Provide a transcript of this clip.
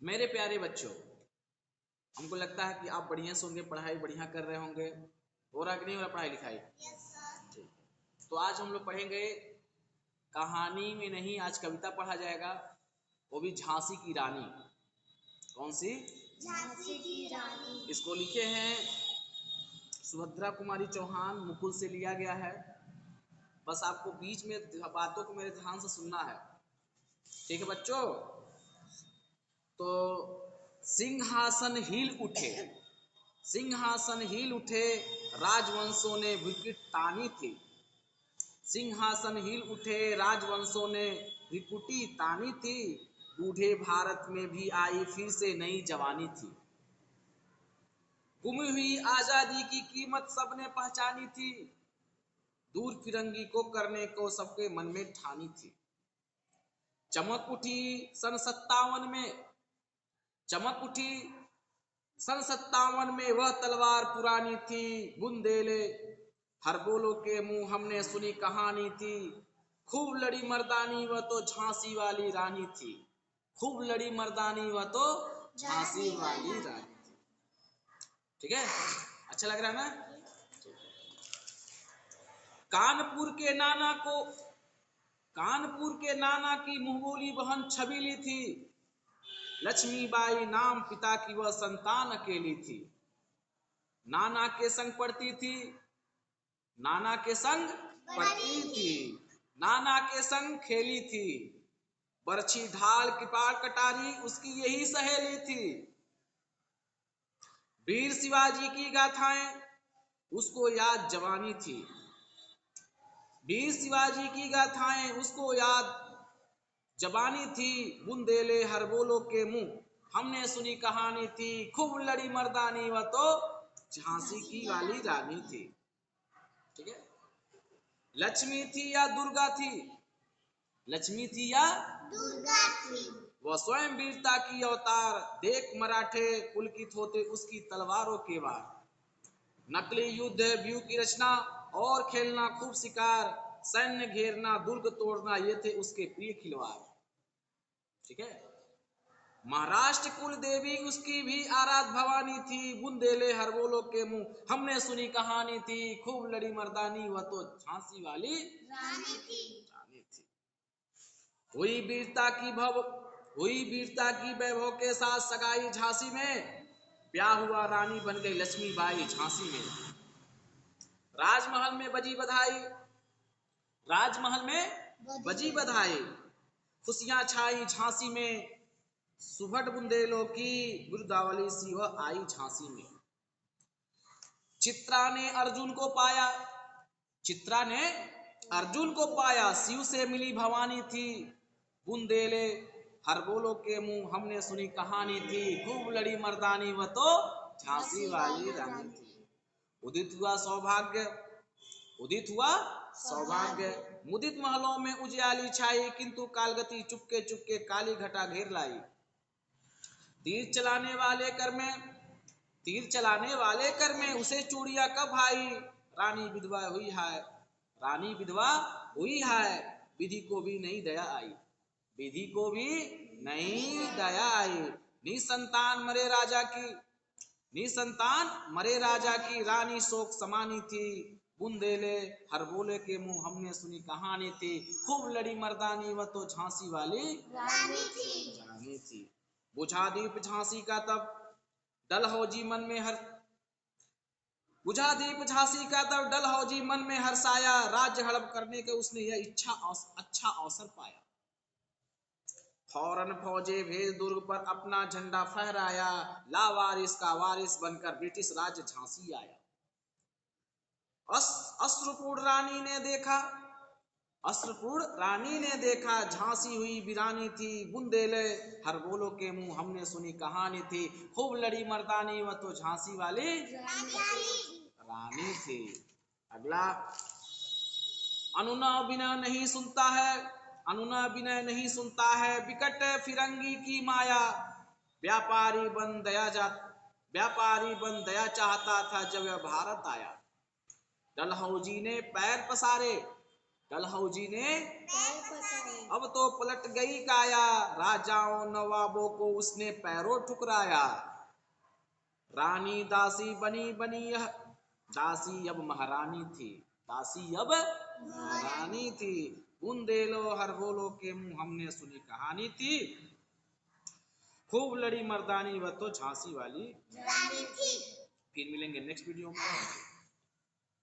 मेरे प्यारे बच्चों, हमको लगता है कि आप बढ़िया से होंगे, पढ़ाई बढ़िया कर रहे होंगे। हो रहा कि नहीं हो रहा पढ़ाई लिखाई? ठीक। तो आज हम लोग पढ़ेंगे कहानी में नहीं, आज कविता पढ़ा जाएगा, वो भी झांसी की रानी। कौन सी? झांसी की रानी। इसको लिखे हैं सुभद्रा कुमारी चौहान, मुकुल से लिया गया है। बस आपको बीच में बातों को मेरे ध्यान से सुनना है, ठीक है बच्चों? तो सिंहासन हिल उठे, सिंहासन हिल उठे, राजवंशों ने विकट तानी थी। सिंहासन हिल उठे, राजवंशों ने विकुटी तानी थी। बूढ़े भारत में भी आई फिर से नई जवानी थी। गुमी हुई आजादी की कीमत सबने पहचानी थी। दूर फिरंगी को करने को सबके मन में ठानी थी। चमक उठी सन 57 में, चमक उठी सन 57 में वह तलवार पुरानी थी। बुंदेले हर बोलो के मुंह हमने सुनी कहानी थी। खूब लड़ी मर्दानी वह तो झांसी वाली रानी थी। खूब लड़ी मर्दानी वह तो झांसी वाली रानी थी। ठीक है, अच्छा लग रहा है ना? कानपुर के नाना को, कानपुर के नाना की मुंहबोली बहन छबीली थी। लक्ष्मीबाई नाम पिता की वह संतान अकेली थी। नाना के संग पढ़ती थी, नाना के संग पढ़ती थी, नाना के संग खेली थी। बरछी ढाल कृपाल कटारी उसकी यही सहेली थी। वीर शिवाजी की गाथाएं उसको याद जवानी थी। वीर शिवाजी की गाथाएं उसको याद जवानी थी। बुंदेले हर बोलो के मुंह हमने सुनी कहानी थी। खूब लड़ी मर्दानी वह तो झांसी की वाली रानी थी। ठीक है, लक्ष्मी थी या दुर्गा थी? लक्ष्मी थी या दुर्गा थी। वह स्वयं वीरता की अवतार। देख मराठे पुलकित होते उसकी तलवारों के वार। नकली युद्ध व्यू की रचना और खेलना खूब शिकार। सैन्य घेरना दुर्ग तोड़ना ये थे उसके प्रिय खिलवाड़। ठीक है, महाराष्ट्र कुल देवी उसकी भी आराध भवानी थी। बुंदेले हर बोलो के मुंह हमने सुनी कहानी थी। खूब लड़ी मर्दानी वह तो झांसी वाली रानी थी। रानी थी। हुई वीरता की भव, हुई वीरता की वैभव के साथ सगाई झांसी में। ब्याह हुआ रानी बन गई लक्ष्मीबाई झांसी में। राजमहल में बजी बधाई, राजमहल में बजी बधाई। खुशियां छाई झांसी में। सुभट बुंदेलों की गुरदावली सी वह आई झांसी में। चित्रा ने अर्जुन को पाया, चित्रा ने अर्जुन को पाया। शिव से मिली भवानी थी। बुंदेले हर बोलो के मुंह हमने सुनी कहानी थी। खूब लड़ी मर्दानी वह तो झांसी वाली रानी थी। उदित हुआ सौभाग्य, उदित हुआ सौभाग्य। मुदित महलों में उजियाली छाई, किंतु कालगति चुपके चुपके काली घटा घेर लाई। तीर चलाने वाले कर में, तीर चलाने वाले कर में उसे चूड़िया कब भाई। रानी विधवा हुई है, रानी विधवा हुई है। विधि को भी नहीं दया आई, विधि को भी नहीं दया आई। निसंतान मरे राजा की, निसंतान मरे राजा की रानी शोक समानी थी। बुंदेले हर बोले के मुंह हमने सुनी कहानी थी। खूब लड़ी मर्दानी वह तो झांसी वाली रानी थी। रानी थी। बुझा दीप झांसी का तब डलहौजी मन में हर, बुझा दीप झांसी का तब डलहौजी मन में हर्षाया। राज्य हड़प करने के उसने यह अच्छा अवसर पाया। फौरन फौजे भेज दुर्ग पर अपना झंडा फहराया। लावारिस का वारिस बनकर ब्रिटिश राज्य झांसी आया। अश्रुपूर्ण रानी ने देखा, अश्रुपूर्ण रानी ने देखा झांसी हुई वीरानी थी। बुंदेले हर बोलो के मुंह हमने सुनी कहानी थी। खूब लड़ी मर्दानी वह तो झांसी वाली रानी थी। अगला, अनुना बिना नहीं सुनता है, अनुना बिना नहीं सुनता है विकट फिरंगी की माया। व्यापारी बन दया जा, व्यापारी बन दया चाहता था जब वह भारत आया। डलहौजी ने पैर पसारे, डलहौजी ने पैर पसारे, अब तो पलट गई काया, राजाओं नवाबों को उसने पैरों ठुकराया। रानी दासी बनी बनी यह दासी अब महारानी थी, दासी अब महारानी थी। बुंदेलो हर बोलो के मुंह हमने सुनी कहानी थी। खूब लड़ी मर्दानी वह तो झांसी वाली रानी थी। फिर मिलेंगे नेक्स्ट वीडियो में।